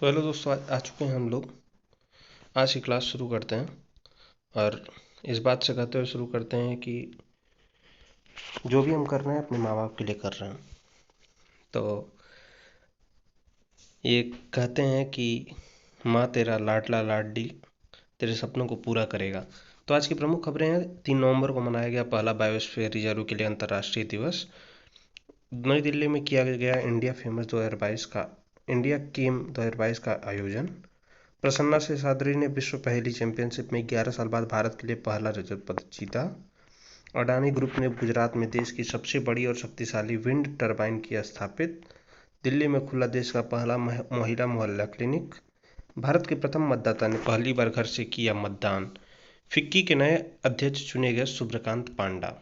तो हेलो दोस्तों, आज आ चुके हैं हम लोग। आज की क्लास शुरू करते हैं और इस बात से कहते हुए शुरू करते हैं कि जो भी हम कर रहे हैं अपने माँ बाप के लिए कर रहे हैं। तो ये कहते हैं कि माँ तेरा लाडला लाडली तेरे सपनों को पूरा करेगा। तो आज की प्रमुख खबरें हैं। 3 नवंबर को मनाया गया पहला बायोस्फीयर रिजर्व के लिए अंतर्राष्ट्रीय दिवस। नई दिल्ली में किया गया इंडिया केम 2022 का आयोजन। प्रसन्ना से सादरी ने विश्व पहेली चैंपियनशिप में 11 साल बाद भारत के लिए पहला रजत पदक जीता। अडानी ग्रुप ने गुजरात में देश की सबसे बड़ी और शक्तिशाली विंड टरबाइन किया स्थापित। दिल्ली में खुला देश का पहला महिला मोहल्ला क्लिनिक। भारत के प्रथम मतदाता ने पहली बार घर से किया मतदान। फिक्की के नए अध्यक्ष चुने गए सूर्यकांत पांडा।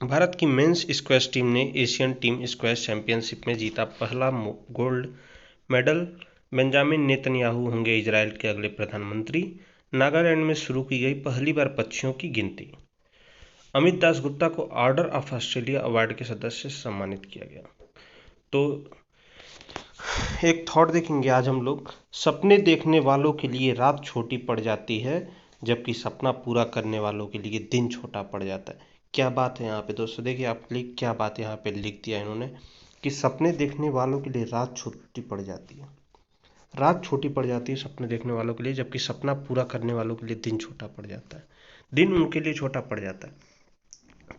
भारत की मेंस स्क्वैश टीम ने एशियन टीम स्क्वैश चैंपियनशिप में जीता पहला गोल्ड मेडल। बेंजामिन नेतन्याहू होंगे इजरायल के अगले प्रधानमंत्री। नागालैंड में शुरू की गई पहली बार पक्षियों की गिनती। अमित दास गुप्ता को ऑर्डर ऑफ ऑस्ट्रेलिया अवार्ड के सदस्य से सम्मानित किया गया। तो एक थॉट देखेंगे आज हम लोग। सपने देखने वालों के लिए रात छोटी पड़ जाती है, जबकि सपना पूरा करने वालों के लिए दिन छोटा पड़ जाता है। क्या बात है यहाँ पे दोस्तों, देखिए आपके लिए क्या बात यहाँ पे लिख दिया इन्होंने कि सपने देखने वालों के लिए रात छोटी पड़ जाती है। रात छोटी पड़ जाती है सपने देखने वालों के लिए, जबकि सपना पूरा करने वालों के लिए दिन छोटा पड़ जाता है। दिन उनके लिए छोटा पड़ जाता है।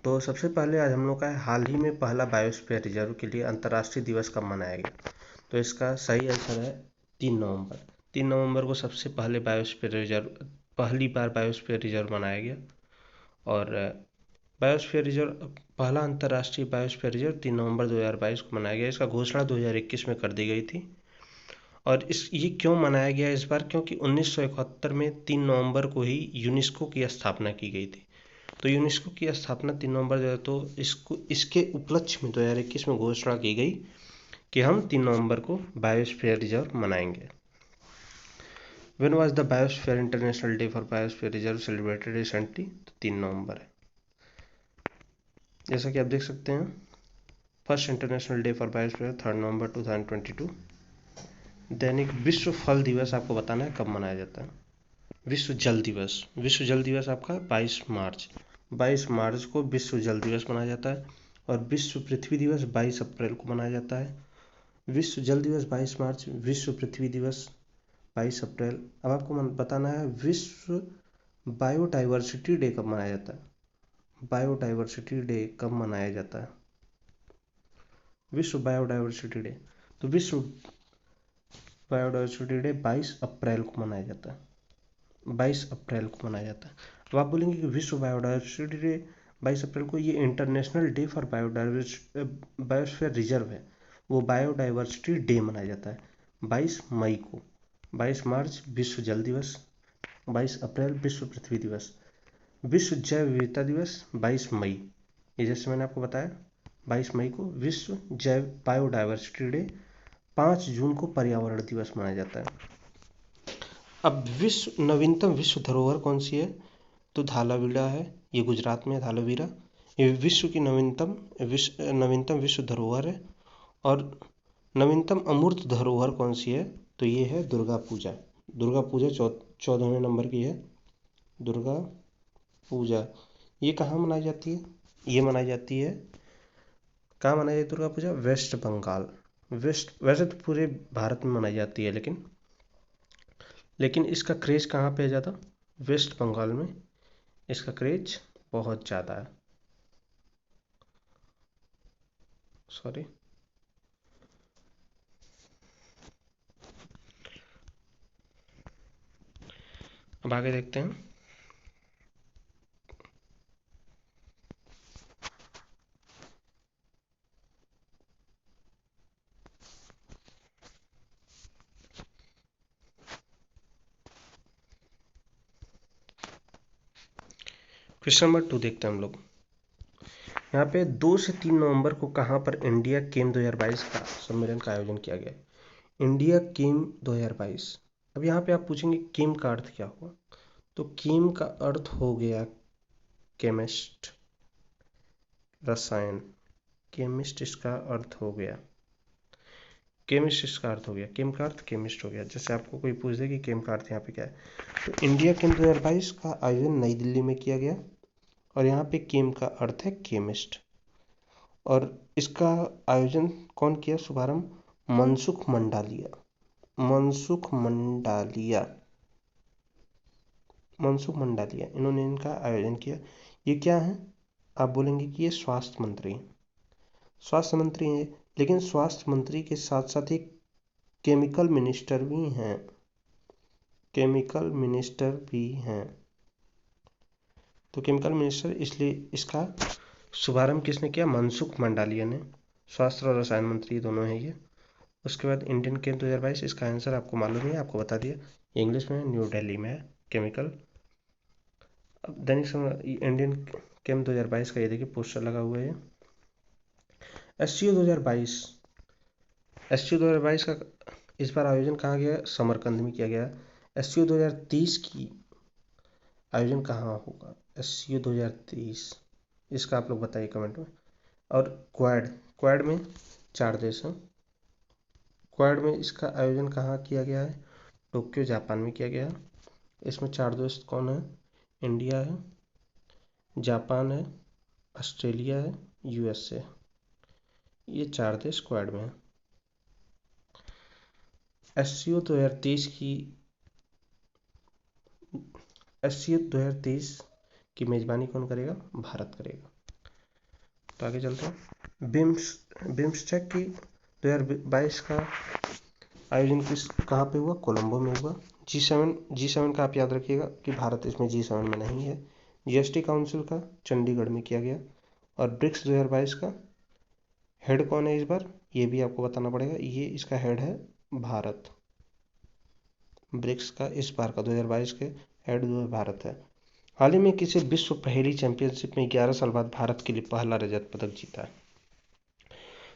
तो सबसे पहले आज हम लोग का हाल ही में पहला बायोस्फीयर रिजर्व के लिए अंतर्राष्ट्रीय दिवस कब मनाया गया। तो इसका सही आंसर है 3 नवंबर। 3 नवंबर को सबसे पहले पहली बार बायोस्फीयर रिजर्व मनाया गया। और बायोस्फीयर रिजर्व पहला अंतर्राष्ट्रीय बायोस्फीयर रिजर्व 3 नवंबर 2022 को मनाया गया। इसका घोषणा 2021 में कर दी गई थी। और ये क्यों मनाया गया इस बार, क्योंकि 1971 में 3 नवंबर को ही यूनेस्को की स्थापना की गई थी। तो यूनेस्को की स्थापना 3 नवंबर, तो इसके उपलक्ष्य में 2021 में घोषणा की गई कि हम 3 नवंबर को बायोस्फीयर रिजर्व मनाएंगे। When was the Biosphere International Day for Biosphere Reserve celebrated recently? तो 3 नवंबर है। जैसा कि आप देख सकते हैं, first international day for biosphere 3 नवंबर 2022। दैनिक विश्व फल दिवस आपको बताना है कब मनाया जाता है। विश्व जल दिवस आपका 22 मार्च। 22 मार्च को विश्व जल दिवस मनाया जाता है। और विश्व पृथ्वी दिवस 22 अप्रैल को मनाया जाता है। विश्व जल दिवस 22 मार्च, विश्व पृथ्वी दिवस 22 अप्रैल। अब आपको बताना है विश्व बायोडाइवर्सिटी डे कब मनाया जाता है। बायोडाइवर्सिटी डे कब मनाया जाता है, विश्व बायोडाइवर्सिटी डे। तो विश्व बायोडाइवर्सिटी डे 22 अप्रैल को मनाया जाता है। 22 अप्रैल को मनाया जाता है। अब आप बोलेंगे कि विश्व बायोडाइवर्सिटी डे 22 अप्रैल को, ये international day for biosphere reserve है, वो बायोडाइवर्सिटी डे मनाया जाता है 22 मई को। 22 मार्च विश्व जल दिवस, 22 अप्रैल विश्व पृथ्वी दिवस, विश्व जैव विविधता दिवस 22 मई। ये जैसे मैंने आपको बताया 22 मई को विश्व जैव बायोडाइवर्सिटी डे। 5 जून को पर्यावरण दिवस मनाया जाता है। अब नवीनतम विश्व धरोहर कौन सी है, तो धालावीरा है। ये गुजरात में है धालावीरा। ये विश्व की नवीनतम विश्व धरोहर है। और नवीनतम अमूर्त धरोहर कौन सी है, तो ये है दुर्गा पूजा। दुर्गा पूजा 14वें नंबर की है। दुर्गा पूजा ये कहाँ मनाई जाती है, ये मनाई जाती है, कहाँ मनाई जाती है दुर्गा पूजा, वेस्ट बंगाल। वैसे तो पूरे भारत में मनाई जाती है, लेकिन इसका क्रेज कहाँ पे है ज़्यादा, वेस्ट बंगाल में इसका क्रेज बहुत ज़्यादा है। सॉरी, अब आगे देखते हैं। क्वेश्चन नंबर 2 देखते हैं हम लोग। यहाँ पे 2 से 3 नवंबर को कहाँ पर इंडिया केम 2022 का सम्मेलन का आयोजन किया गया। इंडिया केम 2022। अब यहाँ पे आप पूछेंगे केम का अर्थ क्या हुआ, तो केम का अर्थ हो गया केमिस्ट, रसायन। केमिस्ट इसका अर्थ हो गया। केमिस्ट इसका अर्थ हो गया, केम का अर्थ केमिस्ट हो गया। जैसे आपको कोई पूछ दे कि केम का अर्थ यहाँ पे क्या है, तो इंडिया केम 2022 का आयोजन नई दिल्ली में किया गया और यहाँ पे केम का अर्थ है केमिस्ट। और इसका आयोजन कौन किया, शुभारंभ मनसुख मंडालिया, मनसुख मंडालिया, मनसुख मंडालिया, इन्होंने इनका आयोजन किया। ये क्या है, आप बोलेंगे कि ये स्वास्थ्य मंत्री हैं, स्वास्थ्य मंत्री हैं, लेकिन स्वास्थ्य मंत्री के साथ साथ एक केमिकल मिनिस्टर भी हैं, केमिकल मिनिस्टर भी हैं। तो केमिकल मिनिस्टर, इसलिए इसका शुभारंभ किसने किया, मनसुख मंडालिया ने। स्वास्थ्य और रसायन मंत्री दोनों हैं ये। उसके बाद इंडियन केम 2022, इसका आंसर आपको मालूम है, आपको बता दिया, इंग्लिश में न्यू दिल्ली में है केमिकल। अब दैनिक इंडियन केम 2022 का ये देखिए पोस्टर लगा हुआ है। एससीओ 2022, एससीओ 2022 का इस बार आयोजन कहाँ गया, समरकंद में किया गया। एससीओ 2030 की आयोजन कहाँ होगा, एससीओ 2030, इसका आप लोग बताइए कमेंट में। और क्वाड, क्वाड में 4 देश हैं, क्वाड में इसका आयोजन कहाँ किया गया है, टोक्यो जापान में किया गया है। इसमें 4 देश कौन है, इंडिया है, जापान है, ऑस्ट्रेलिया है, यूएसए, ये 4 देश क्वाड में है। एससीओ 2023 की, एससीओ 2023 की मेजबानी कौन करेगा, भारत करेगा। तो आगे चलते हैं। बिम्स्टेक की 2022 का आयोजन कहाँ पे हुआ, कोलंबो में हुआ। जी7 का आप याद रखिएगा कि भारत इसमें जी7 में नहीं है। जीएसटी काउंसिल का चंडीगढ़ में किया गया। और ब्रिक्स 2022 का हेड कौन है इस बार, ये भी आपको बताना पड़ेगा, ये इसका हेड है भारत। ब्रिक्स का इस बार का 2022 के हेड जो है भारत है। हाल ही में किसी विश्व पहेली चैंपियनशिप में 11 साल बाद भारत के लिए पहला रजत पदक जीता है।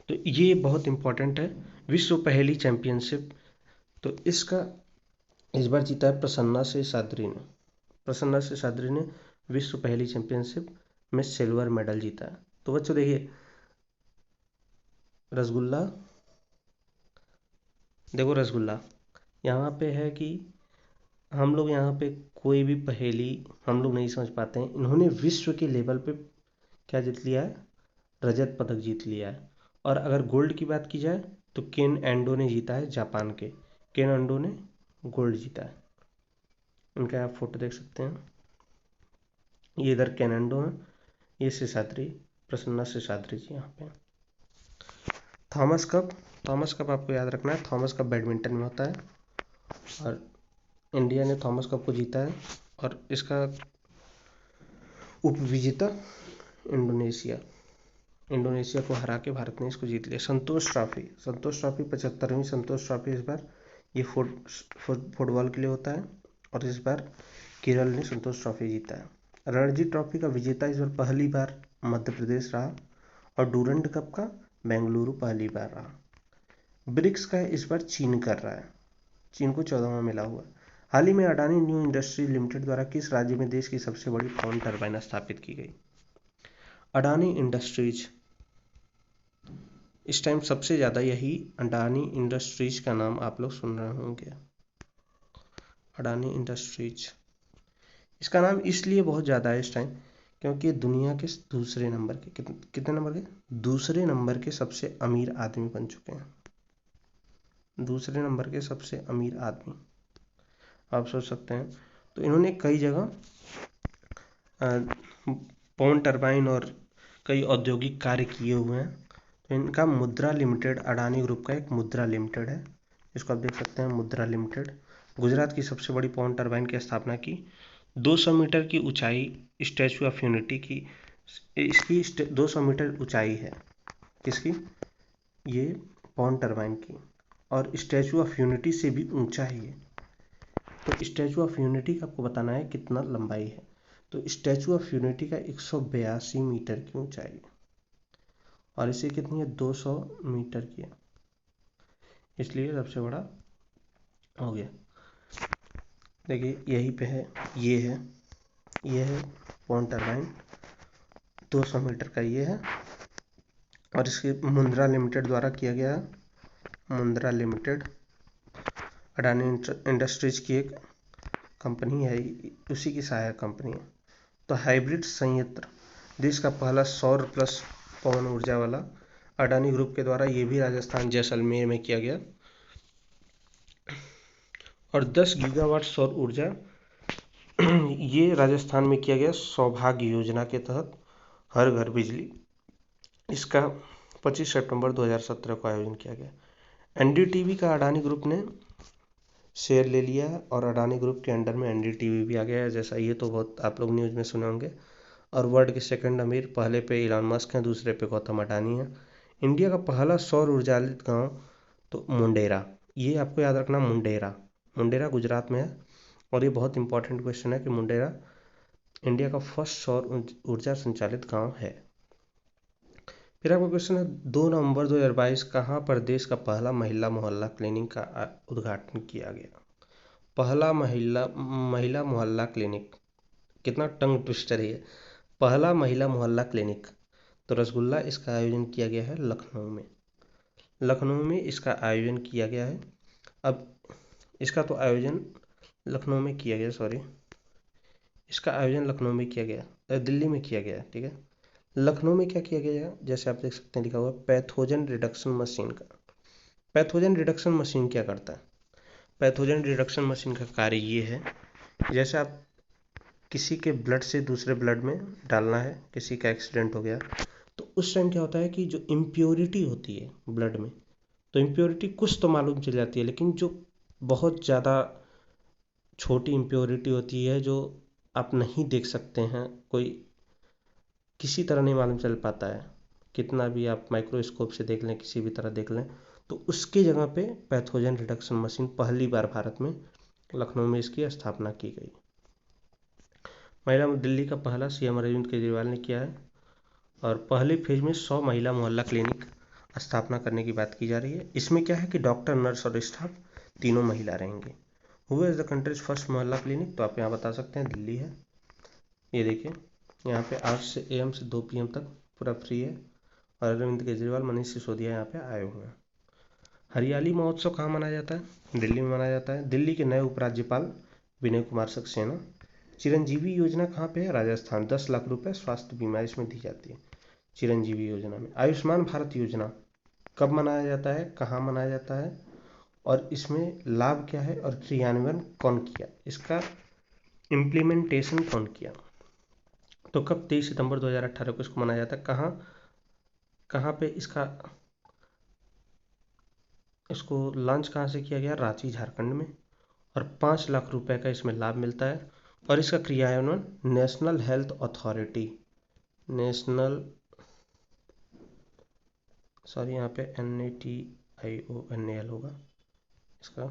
तो ये बहुत इंपॉर्टेंट है, विश्व पहेली चैंपियनशिप। तो इसका इस बार जीता है प्रसन्ना से सादरी ने, प्रसन्ना से सादरी ने विश्व पहेली चैंपियनशिप में सिल्वर मेडल जीता है। तो बच्चों देखिए, रसगुल्ला, देखो रसगुल्ला यहाँ पे है कि हम लोग यहाँ पे कोई भी पहेली हम लोग नहीं समझ पाते हैं, इन्होंने विश्व के लेवल पे क्या जीत लिया है, रजत पदक जीत लिया है। और अगर गोल्ड की बात की जाए तो केन एंडो ने जीता है, जापान के केन एंडो ने गोल्ड जीता है। इनका आप फोटो देख सकते हैं, ये इधर केन एंडो है, ये शेषाद्री, प्रसन्ना शेषाद्री जी यहाँ पे। थॉमस कप, थॉमस कप आपको याद रखना है, थॉमस कप बैडमिंटन में होता है और इंडिया ने थॉमस कप को जीता है। और इसका उपविजेता इंडोनेशिया, इंडोनेशिया को हरा के भारत ने इसको जीत लिया। संतोष ट्रॉफी, संतोष ट्रॉफी 75वीं संतोष ट्रॉफी इस बार ये फुटबॉल के लिए होता है और इस बार केरल ने संतोष ट्रॉफी जीता है। रणजी ट्रॉफी का विजेता इस बार पहली बार मध्य प्रदेश रहा और डूरंड कप का बेंगलुरु पहली बार रहा। ब्रिक्स का इस बार चीन कर रहा है, चीन को 14वां मिला हुआ। हाल ही में अडानी न्यू इंडस्ट्री लिमिटेड द्वारा किस राज्य में देश की सबसे बड़ी पवन टरबाइन स्थापित की गई, अडानी इंडस्ट्रीज, इस टाइम सबसे ज़्यादा यही अडानी इंडस्ट्रीज का नाम आप लोग सुन रहे होंगे, अडानी इंडस्ट्रीज। इसका नाम इसलिए बहुत ज़्यादा है इस टाइम क्योंकि दुनिया के दूसरे नंबर के कितने नंबर के, दूसरे नंबर के सबसे अमीर आदमी बन चुके हैं, दूसरे नंबर के सबसे अमीर आदमी, आप सोच सकते हैं। तो इन्होंने कई जगह पवन टरबाइन और कई औद्योगिक कार्य किए हुए हैं। तो इनका मुद्रा लिमिटेड, अडानी ग्रुप का एक मुद्रा लिमिटेड है, इसको आप देख सकते हैं, मुद्रा लिमिटेड। गुजरात की सबसे बड़ी पवन टरबाइन की स्थापना की, 200 मीटर की ऊंचाई स्टैचू ऑफ यूनिटी की, इसकी 200 मीटर ऊंचाई है, किसकी, ये पवन टरबाइन की, और स्टैचू ऑफ यूनिटी से भी ऊंचा है ये। तो स्टैचू ऑफ यूनिटी का आपको बताना है कितना लंबाई है, तो स्टैचू ऑफ यूनिटी का 182 मीटर की ऊंचाई है और इसे कितनी है, 200 मीटर की है, इसलिए सबसे बड़ा हो गया। देखिए यहीं पे है, ये है पवन टरबाइन 200 मीटर का ये है और इसके मुंद्रा लिमिटेड द्वारा किया गया मुंद्रा लिमिटेड अडानी इंडस्ट्रीज की एक कंपनी है, उसी की सहायक कंपनी है। तो हाइब्रिड संयंत्र देश का पहला सौर प्लस पवन ऊर्जा वाला अडानी ग्रुप के द्वारा ये भी राजस्थान जैसलमेर में किया गया। और 10 गीगावाट सौर ऊर्जा ये राजस्थान में किया गया सौभाग्य योजना के तहत, हर घर बिजली। इसका 25 सितंबर 2017 को आयोजन किया गया। एनडीटीवी का अडानी ग्रुप ने शेयर ले लिया है और अडानी ग्रुप के अंडर में एनडीटीवी भी आ गया है। जैसा ये तो बहुत आप लोग न्यूज़ में सुने होंगे। और वर्ल्ड के सेकंड अमीर, पहले पे इलॉन मस्क हैं, दूसरे पे गौतम अडानी हैं। इंडिया का पहला सौर ऊर्जालित गांव तो मुंडेरा, ये आपको याद रखना, मुंडेरा गुजरात में है। और ये बहुत इंपॉर्टेंट क्वेश्चन है कि मुंडेरा इंडिया का फर्स्ट सौर ऊर्जा संचालित गांव है। फिर आपका क्वेश्चन है 2 नवंबर 2022 कहाँ पर देश का पहला महिला मोहल्ला क्लिनिक का उद्घाटन किया गया। पहला महिला मोहल्ला क्लिनिक, कितना टंग ट्विस्टर है, पहला महिला मोहल्ला क्लिनिक तो रसगुल्ला, इसका आयोजन किया गया है लखनऊ में इसका आयोजन किया गया है। अब इसका तो आयोजन लखनऊ में किया गया, इसका आयोजन लखनऊ में किया गया, दिल्ली में किया गया, ठीक है। लखनऊ में क्या किया गया, जैसे आप देख सकते हैं लिखा हुआ पैथोजन रिडक्शन मशीन का। पैथोजन रिडक्शन मशीन क्या करता है? पैथोजन रिडक्शन मशीन का कार्य ये है, जैसे आप किसी के ब्लड से दूसरे ब्लड में डालना है, किसी का एक्सीडेंट हो गया, तो उस टाइम क्या होता है कि जो इम्प्योरिटी होती है ब्लड में, तो इम्प्योरिटी कुछ तो मालूम चल जाती है, लेकिन जो बहुत ज़्यादा छोटी इम्प्योरिटी होती है जो आप नहीं देख सकते हैं, कोई किसी तरह नहीं मालूम चल पाता है, कितना भी आप माइक्रोस्कोप से देख लें, किसी भी तरह देख लें, तो उसकी जगह पे पैथोजन रिडक्शन मशीन पहली बार भारत में लखनऊ में इसकी स्थापना की गई। महिला दिल्ली का पहला सीएम अरविंद केजरीवाल ने किया है। और पहले फेज में 100 महिला मोहल्ला क्लिनिक स्थापना करने की बात की जा रही है। इसमें क्या है कि डॉक्टर, नर्स और स्टाफ तीनों महिला रहेंगे। हुआ इज़ द कंट्रीज फर्स्ट मोहल्ला क्लिनिक, तो आप यहाँ बता सकते हैं दिल्ली है। ये देखिए यहाँ पे 8 AM से 2 PM तक पूरा फ्री है। और अरविंद केजरीवाल, मनीष सिसोदिया यहाँ पे आए हुए हैं। हरियाली महोत्सव कहाँ मनाया जाता है? दिल्ली में मनाया जाता है। दिल्ली के नए उपराज्यपाल विनय कुमार सक्सेना। चिरंजीवी योजना कहाँ पे है? राजस्थान। 10 लाख रुपए स्वास्थ्य बीमा इसमें दी जाती है चिरंजीवी योजना में। आयुष्मान भारत योजना कब मनाया जाता है, कहाँ मनाया जाता है, और इसमें लाभ क्या है और क्रियान्वयन कौन किया, इसका इम्प्लीमेंटेशन कौन किया? तो कब? 23 सितंबर 2018 को इसको मनाया जाता है। कहाँ पे इसको लॉन्च कहाँ से किया गया? रांची, झारखंड में। और 5 लाख रुपए का इसमें लाभ मिलता है। और इसका क्रियान्वयन नेशनल हेल्थ अथॉरिटी, यहाँ पे NATIONAL होगा, इसका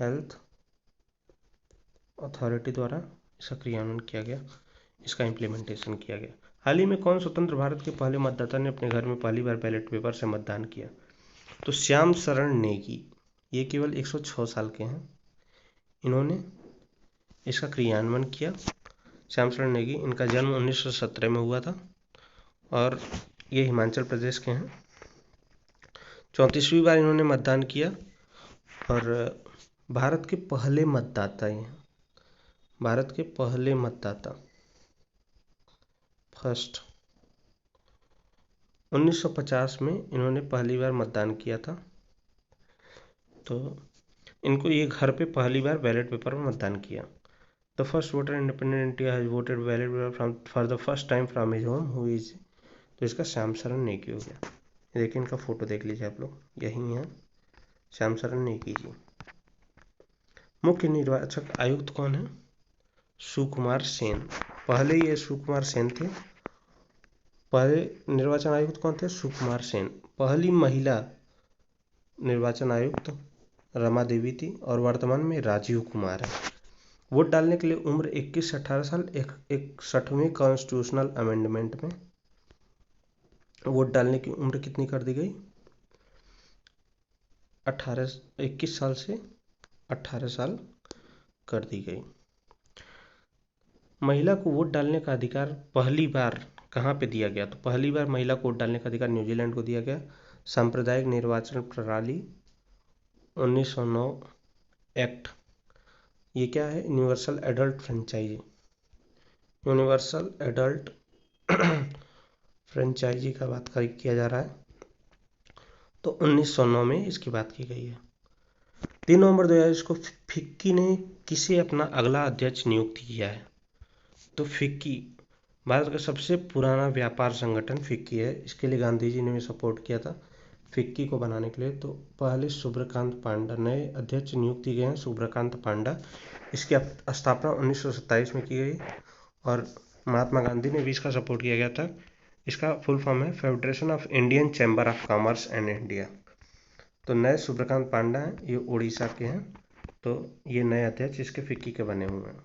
हेल्थ अथॉरिटी द्वारा इसका क्रियान्वयन किया गया, इसका इम्प्लीमेंटेशन किया गया। हाल ही में कौन स्वतंत्र भारत के पहले मतदाता ने अपने घर में पहली बार बैलेट पेपर से मतदान किया? तो श्याम शरण नेगी, ये केवल 106 साल के हैं, इन्होंने इसका क्रियान्वयन किया। श्याम शरण नेगी, इनका जन्म 1917 में हुआ था और ये हिमाचल प्रदेश के हैं। 34वीं बार इन्होंने मतदान किया और भारत के पहले मतदाता हैं, भारत के पहले मतदाता फर्स्ट। 1950 में इन्होंने पहली बार मतदान किया था। तो इनको ये घर पे पहली बार बैलेट पेपर में मतदान किया। The first voter independent India has voted ballot paper for the first time from his home who is, तो इसका श्याम शरण नेगी हो गया। देखिए इनका फोटो देख लीजिए आप लोग, यही है श्याम शरण नेगी जी। मुख्य निर्वाचक आयुक्त कौन है? सुकुमार सेन। पहले ये सुकुमार सेन थे, पहले निर्वाचन आयुक्त कौन थे? सुकुमार सेन। पहली महिला निर्वाचन आयुक्त रमा देवी थी और वर्तमान में राजीव कुमार है। वोट डालने के लिए उम्र 21 से 18 साल, 61वें कॉन्स्टिट्यूशनल अमेंडमेंट में वोट डालने की उम्र कितनी कर दी गई? 21 साल से 18 साल कर दी गई। महिला को वोट डालने का अधिकार पहली बार कहाँ पे दिया गया? तो पहली बार महिला को वोट डालने का अधिकार न्यूजीलैंड को दिया गया सांप्रदायिक निर्वाचन प्रणाली 1909 एक्ट। ये क्या है? Universal adult franchise, universal adult franchise का बात किया जा रहा है, तो 1909 में इसकी बात की गई है। 3 नवंबर 2000 को फिक्की ने किसे अपना अगला अध्यक्ष नियुक्त किया है? तो फिक्की भारत का सबसे पुराना व्यापार संगठन फिक्की है। इसके लिए गांधी जी ने भी सपोर्ट किया था फिक्की को बनाने के लिए। तो पहले सुब्रकांत पांडा नए अध्यक्ष नियुक्त किए गए हैं, सुब्रकांत पांडा। इसकी स्थापना 1927 में की गई और महात्मा गांधी ने भी इसका सपोर्ट किया गया था। इसका फुल फॉर्म है federation of Indian chamber of commerce and India. तो नए सुब्रकांत पांडा हैं, ये उड़ीसा के हैं। तो ये नए अध्यक्ष इसके फिक्की के बने हुए हैं।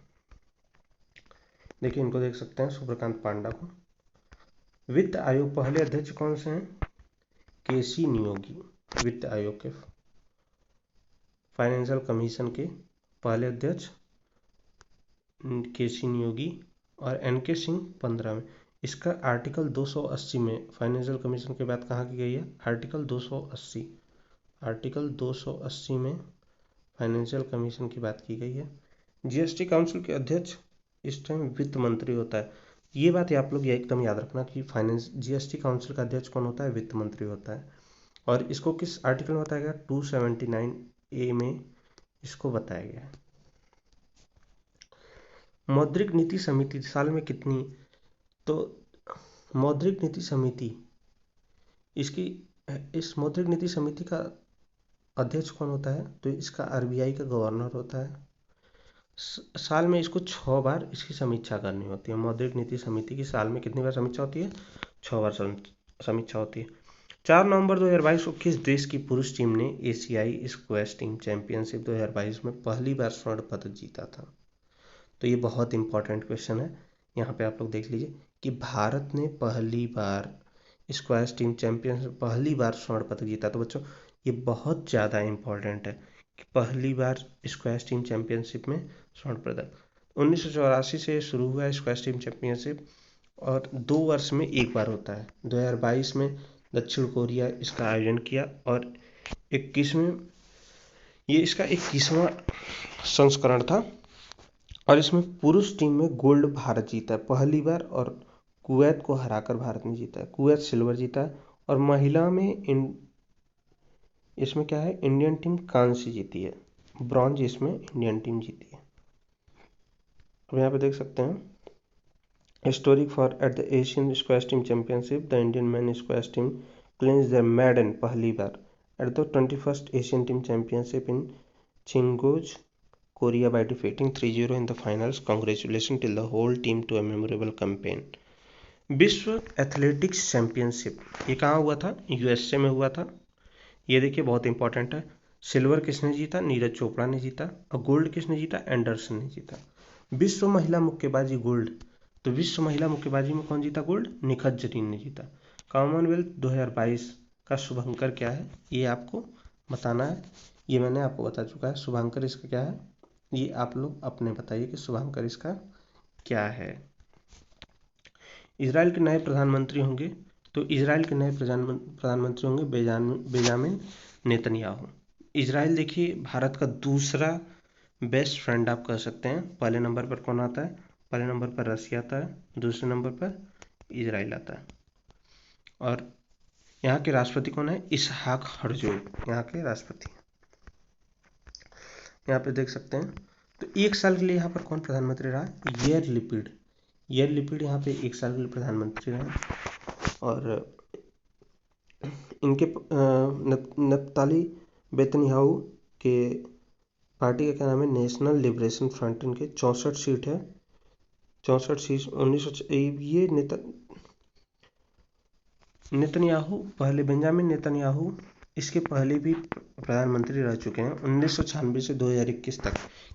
देखिए इनको देख सकते हैं सुब्रकांत पांडा को। वित्त आयोग पहले अध्यक्ष कौन से हैं? केसी नियोगी, वित्त आयोग के फाइनेंशियल कमीशन के पहले अध्यक्ष केसी नियोगी और एनके सिंह 15 में। इसका आर्टिकल 280 में फाइनेंशियल कमीशन की बात कहाँ की गई है? आर्टिकल 280, आर्टिकल 280 में फाइनेंशियल कमीशन की बात की गई है। जीएसटी काउंसिल के अध्यक्ष इस टाइम वित्त मंत्री होता है। ये बात आप लोग एकदम याद रखना कि फाइनेंस जीएसटी काउंसिल का अध्यक्ष कौन होता है? वित्त मंत्री होता है। और इसको किस आर्टिकल में बताया गया? 279A में इसको बताया गया है। मौद्रिक नीति समिति साल में कितनी? तो मौद्रिक नीति समिति इस मौद्रिक नीति समिति का अध्यक्ष कौन होता है? तो इसका आरबीआई का गवर्नर होता है। साल में इसको 6 बार इसकी समीक्षा करनी होती है। मौद्रिक नीति समिति की साल में कितनी बार समीक्षा होती है? 6 बार समीक्षा होती है। 4 नवंबर 2022 को किस देश की पुरुष टीम ने एशियाई स्क्वैश टीम चैंपियनशिप 2022 में पहली बार स्वर्ण पदक जीता था? तो ये बहुत इंपॉर्टेंट क्वेश्चन है। यहाँ पे आप लोग देख लीजिए कि भारत ने पहली बार स्क्वैश टीम चैंपियनशिप पहली बार स्वर्ण पदक जीता। तो बच्चों ये बहुत ज़्यादा इंपॉर्टेंट है कि पहली बार स्क्वैश टीम चैंपियनशिप में स्वर्ण पदक। 1984 से शुरू हुआ स्क्वैश टीम चैंपियनशिप और 2 वर्ष में एक बार होता है। 2022 में दक्षिण कोरिया इसका आयोजन किया और 21वें ये इसका 21वां संस्करण था और इसमें पुरुष टीम में गोल्ड भारत जीता है पहली बार और कुवैत को हराकर भारत ने जीता है। कुवैत सिल्वर जीता है और महिला में इसमें क्या है? इंडियन टीम कांस्य जीती है, ब्रॉन्ज इसमें इंडियन टीम जीती है। अब यहाँ पे देख सकते हैं historic for at the Asian squash team championship the Indian man squash team claims their medal पहली बार at the 21st Asian team championship in Cheongju Korea by defeating 3-0 in the finals. Congratulations till the whole team to a memorable campaign. विश्व athletics championship ये कहाँ हुआ था? USA में हुआ था। ये देखिए बहुत इंपॉर्टेंट है। सिल्वर किसने जीता? नीरज चोपड़ा ने जीता। और गोल्ड किसने जीता? एंडरसन ने जीता। विश्व महिला मुक्केबाजी गोल्ड, तो विश्व महिला मुक्केबाजी में कौन जीता गोल्ड? निखत जरीन ने जीता। कॉमनवेल्थ 2022 का शुभंकर क्या है? ये आपको बताना है। ये मैंने आपको बता चुका है। शुभंकर इसका क्या है ये आप लोग अपने बताइए कि शुभंकर इसका क्या है। इजराइल के नए प्रधानमंत्री होंगे, तो इजराइल के नए प्रधानमंत्री होंगे बेंजामिन नेतन्याहू। इजराइल देखिए भारत का दूसरा बेस्ट फ्रेंड आप कह सकते हैं। पहले नंबर पर कौन आता है? पहले नंबर पर रसिया आता है, दूसरे नंबर पर इजराइल आता है। और यहाँ के राष्ट्रपति कौन है? इसहाक हर्जोग यहाँ के राष्ट्रपति। यहाँ पे देख सकते हैं तो 1 साल के लिए यहाँ पर कौन प्रधानमंत्री रहा? यार लिपिड यहाँ पे 1 साल के लिए प्रधानमंत्री रहे। और इनके नप्ताली नेतन्याहू के पार्टी का क्या नाम है? National liberation front. इनके 64 सीट है, 64 सीट 1900। ये नेतन्याहू पहले बेंजामिन नेतन्याहू इसके पहले भी प्रधानमंत्री रह चुके हैं 1996 से 2021 तक।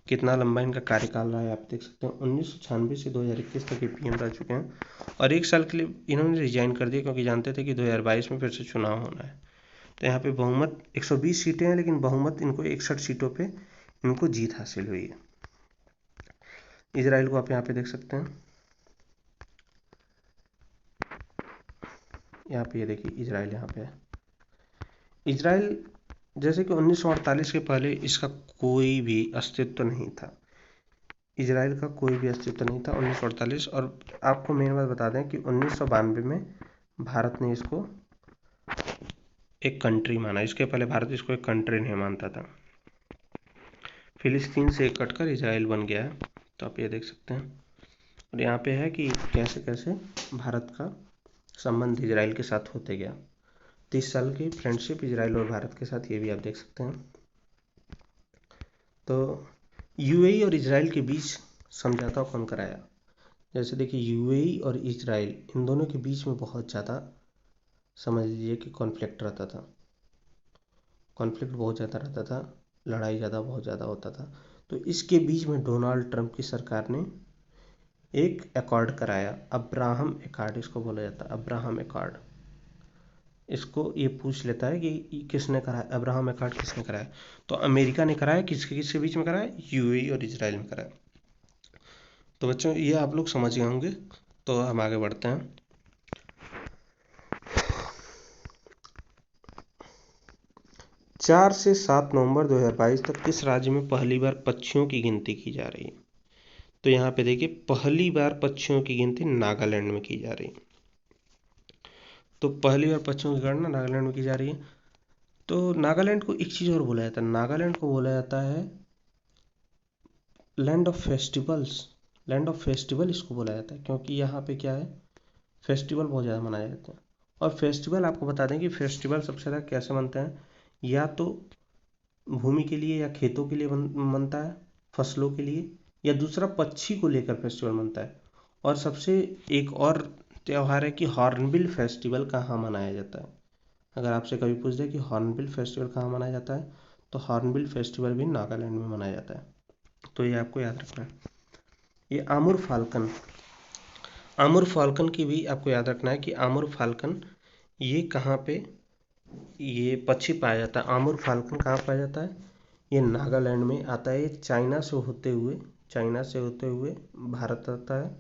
कितना लंबा इनका कार्यकाल रहा है आप देख सकते हैं। 1996 से 2021 तक ये पीएम रह चुके हैं और 1 साल के लिए इन्होंने रिजाइन कर दिया क्योंकि जानते थे कि 2022 में फिर से चुनाव होना है। तो यहाँ पे बहुमत 120 सीटें हैं लेकिन बहुमत इनको 61 सीटों पे इनको जीत हासिल हुई है। इजराइल को आप यहाँ पे देख सकते हैं। यहाँ पे ये देखिए इजराइल यहाँ पे है। इजराइल जैसे कि 1948 के पहले इसका कोई भी अस्तित्व नहीं था। इजराइल का कोई भी अस्तित्व नहीं था 1948। और आपको मेन बात बता दें कि 1992 में भारत ने इसको एक कंट्री माना। इसके पहले भारत इसको एक कंट्री नहीं मानता था। फिलिस्तीन से कटकर इजराइल बन गया है, तो आप ये देख सकते हैं। और यहाँ पे है कि कैसे कैसे भारत का संबंध इजराइल के साथ होते गया। 30 साल की फ्रेंडशिप इजराइल और भारत के साथ, ये भी आप देख सकते हैं। तो यूएई और इजराइल के बीच समझौता कौन कराया? जैसे देखिए, यूएई और इजराइल इन दोनों के बीच में बहुत ज़्यादा समझ लीजिए कि कॉन्फ्लिक्ट रहता था। कॉन्फ्लिक्ट बहुत ज़्यादा रहता था, लड़ाई बहुत ज़्यादा होता था। तो इसके बीच में डोनाल्ड ट्रंप की सरकार ने एक अकॉर्ड कराया, अब्राहम अकॉर्ड इसको बोला जाता है, अब्राहम अकॉर्ड। इसको ये पूछ लेता है कि किसने कराया, अब्राहम अकॉर्ड किसने कराया? तो अमेरिका ने कराया। किसके किसके बीच में कराया? यूएई और इजराइल में कराया। तो बच्चों ये आप लोग समझ गए होंगे। तो हम आगे बढ़ते हैं। 4 से 7 नवंबर 2022 तक किस राज्य में पहली बार पक्षियों की गिनती की जा रही है? तो यहाँ पे देखिए, पहली बार पक्षियों की गिनती नागालैंड में की जा रही है। तो पहली बार पक्षियों की गणना नागालैंड में की जा रही है। तो नागालैंड को एक चीज़ और बोला जाता है, नागालैंड को बोला जाता है land of festivals. Land of festival इसको बोला जाता है, क्योंकि यहाँ पे क्या है, फेस्टिवल बहुत ज़्यादा मनाए जाते हैं। और फेस्टिवल आपको बता दें कि फेस्टिवल सबसे ज़्यादा कैसे मनते हैं, या तो भूमि के लिए या खेतों के लिए मनता है, फसलों के लिए, या दूसरा पक्षी को लेकर फेस्टिवल मनता है। और सबसे एक और त्यौहार है कि हॉर्नबिल फेस्टिवल कहाँ मनाया जाता है। अगर आपसे कभी पूछ दे कि हॉर्नबिल फेस्टिवल कहाँ मनाया जाता है, तो हॉर्नबिल फेस्टिवल भी नागालैंड में मनाया जाता है। तो ये आपको याद रखना है। ये आमुर फाल्कन की भी आपको याद रखना है कि आमुर फाल्कन ये कहाँ पे ये पक्षी पाया जाता है। आमुर फाल्कन कहाँ पाया जाता है? ये नागालैंड में आता है। ये चाइना से होते हुए भारत आता है,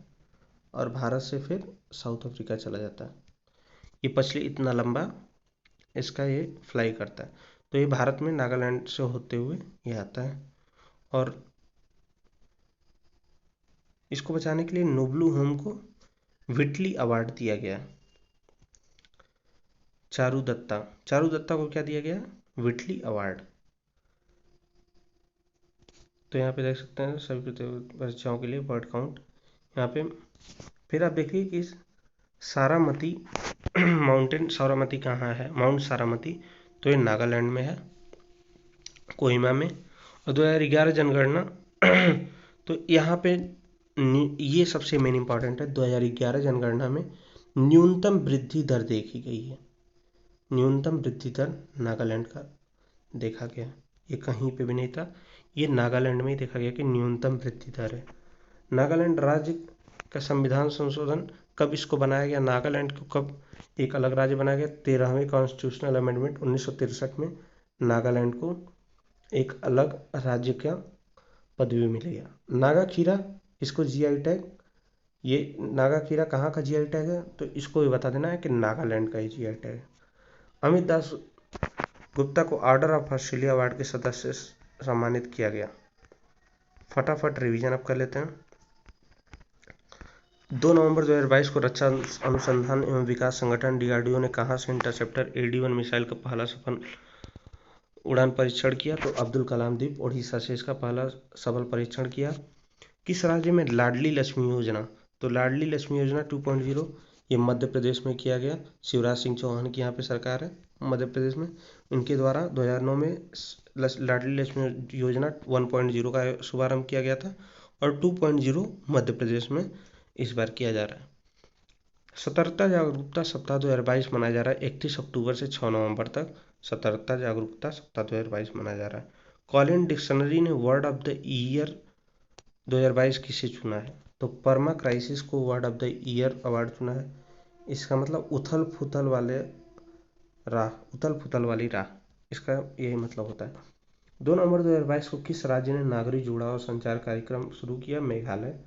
और भारत से फिर साउथ अफ्रीका चला जाता है। ये पक्षी इतना लंबा इसका ये फ्लाई करता है। तो ये भारत में नागालैंड से होते हुए ये आता है। और इसको बचाने के लिए नोबलू होम को व्हिटली अवार्ड दिया गया। चारू दत्ता को क्या दिया गया? Whitley award. तो यहाँ पे देख सकते हैं सभी परीक्षाओं के लिए बर्ड काउंट यहाँ पे। फिर आप देखिए कि सारामती माउंटेन, सारामती कहाँ है? माउंट सारामती, तो ये नागालैंड में है, कोहिमा में। और 2011 जनगणना तो यहाँ पे ये सबसे मेन इम्पॉर्टेंट है। 2011 जनगणना में न्यूनतम वृद्धि दर देखी गई है। न्यूनतम वृद्धि दर नागालैंड का देखा गया, ये कहीं पे भी नहीं था, ये नागालैंड में ही देखा गया कि न्यूनतम वृद्धि दर है। नागालैंड राज्य का संविधान संशोधन कब इसको बनाया गया, नागालैंड को कब एक अलग राज्य बनाया गया? 13वें कॉन्स्टिट्यूशनल अमेंडमेंट 1963 में नागालैंड को एक अलग राज्य का पदवी मिल गया। नागा खीरा, इसको जीआई टैग, ये नागा खीरा कहाँ का जीआई टैग है? तो इसको भी बता देना है कि नागालैंड का ही जीआई टैग है। अमित दास गुप्ता को ऑर्डर ऑफ ऑस्ट्रेलिया अवार्ड के सदस्य से सम्मानित किया गया। फटाफट रिवीजन आप कर लेते हैं। 2 नवंबर 2022 को रक्षा अनुसंधान एवं विकास संगठन डीआरडीओ ने कहाँ से इंटरसेप्टर AD-1 मिसाइल का पहला सफल उड़ान परीक्षण किया? तो अब्दुल कलाम द्वीप ओडिशा से इसका पहला सफल परीक्षण किया। किस राज्य में लाडली लक्ष्मी योजना? तो लाडली लक्ष्मी योजना 2.0 ये मध्य प्रदेश में किया गया। शिवराज सिंह चौहान की यहाँ पे सरकार है मध्य प्रदेश में। इनके द्वारा 2009 में लाडली लक्ष्मी योजना 1.0 का शुभारंभ किया गया था, और 2.0 मध्य प्रदेश में इस बार किया जा रहा है। सतर्कता जागरूकता सप्ताह 2022 मनाया जा रहा है 31 अक्टूबर से 6 नवंबर तक। सतर्कता जागरूकता सप्ताह 2022 मनाया जा रहा है। कॉलिन डिक्शनरी ने वर्ड ऑफ द ईयर 2022 किसे चुना है? तो परमा क्राइसिस को word of the year award चुना है। इसका मतलब उथल फुथल वाली राह, इसका यही मतलब होता है। 2 नवंबर 2022 को किस राज्य ने नागरिक जुड़ाव संचार कार्यक्रम शुरू किया? मेघालय।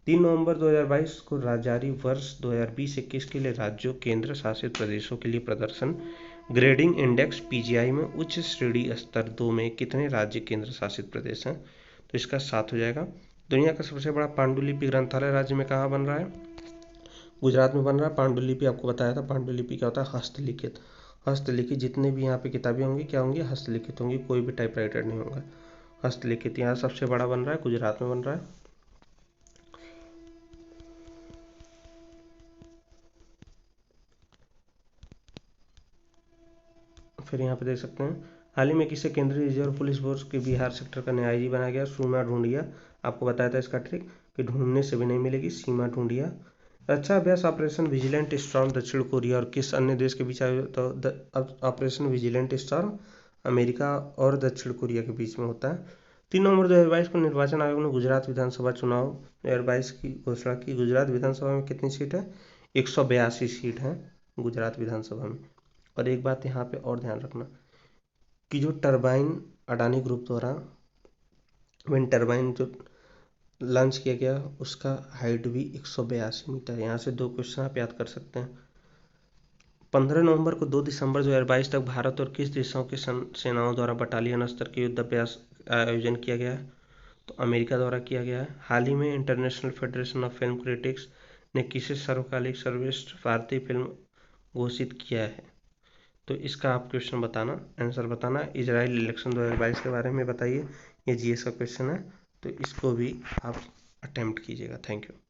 3 नवंबर 2022 को जारी वर्ष 2020-21 के लिए राज्यों केंद्र शासित प्रदेशों के लिए प्रदर्शन ग्रेडिंग इंडेक्स पीजीआई में उच्च श्रेणी स्तर 2 में कितने राज्य केंद्र शासित प्रदेश हैं? तो इसका 7 हो जाएगा। दुनिया का सबसे बड़ा पांडुलिपि ग्रंथालय राज्य में कहाँ बन रहा है? गुजरात में बन रहा है। पांडुलिपि आपको बताया था, पांडुलिपि क्या होता है? हस्तलिखित। हस्तलिखित जितने भी यहाँ पे किताबें होंगी क्या होंगी? हस्तलिखित होंगी, कोई भी टाइपराइटर नहीं होगा। हस्तलिखित यहाँ सबसे बड़ा बन रहा है, गुजरात में बन रहा है। फिर यहाँ पे देख सकते हैं, हाल ही में किसे केंद्रीय रिजर्व पुलिस फोर्स के बिहार सेक्टर का नया आईजी बनाया गया? सीमा ढूंढिया। आपको बताया था इसका ट्रिक कि ढूंढने से भी नहीं मिलेगी, सीमा ढूंढिया। रक्षा अभ्यास ऑपरेशन विजिलेंट स्टॉर्म दक्षिण कोरिया और किस अन्य देश के बीच आयोजित? तो ऑपरेशन विजिलेंट स्टॉर्म अमेरिका और दक्षिण कोरिया के बीच में होता है। 3 नवंबर 2022 को निर्वाचन आयोग ने गुजरात विधानसभा चुनाव 2022 की घोषणा की। गुजरात विधानसभा में कितनी सीट है? 182 सीट है गुजरात विधानसभा में। और एक बात यहाँ पे और ध्यान रखना कि जो टरबाइन अडानी ग्रुप द्वारा विंड टरबाइन जो लॉन्च किया गया उसका हाइट भी 182 मीटर है। यहाँ से 2 क्वेश्चन आप याद कर सकते हैं। 15 नवंबर को 2 दिसंबर 2022 तक भारत और किस देशों के सेनाओं द्वारा बटालियन स्तर के युद्धाभ्यास आयोजन किया गया है? तो अमेरिका द्वारा किया गया है। हाल ही में international federation of film critics ने किसे सर्वकालिक सर्वश्रेष्ठ भारतीय फिल्म घोषित किया है? तो इसका आप क्वेश्चन बताना, आंसर बताना। इजराइल इलेक्शन 2022 के बारे में बताइए, ये जीएस का क्वेश्चन है, तो इसको भी आप अटेम्प्ट कीजिएगा। Thank you.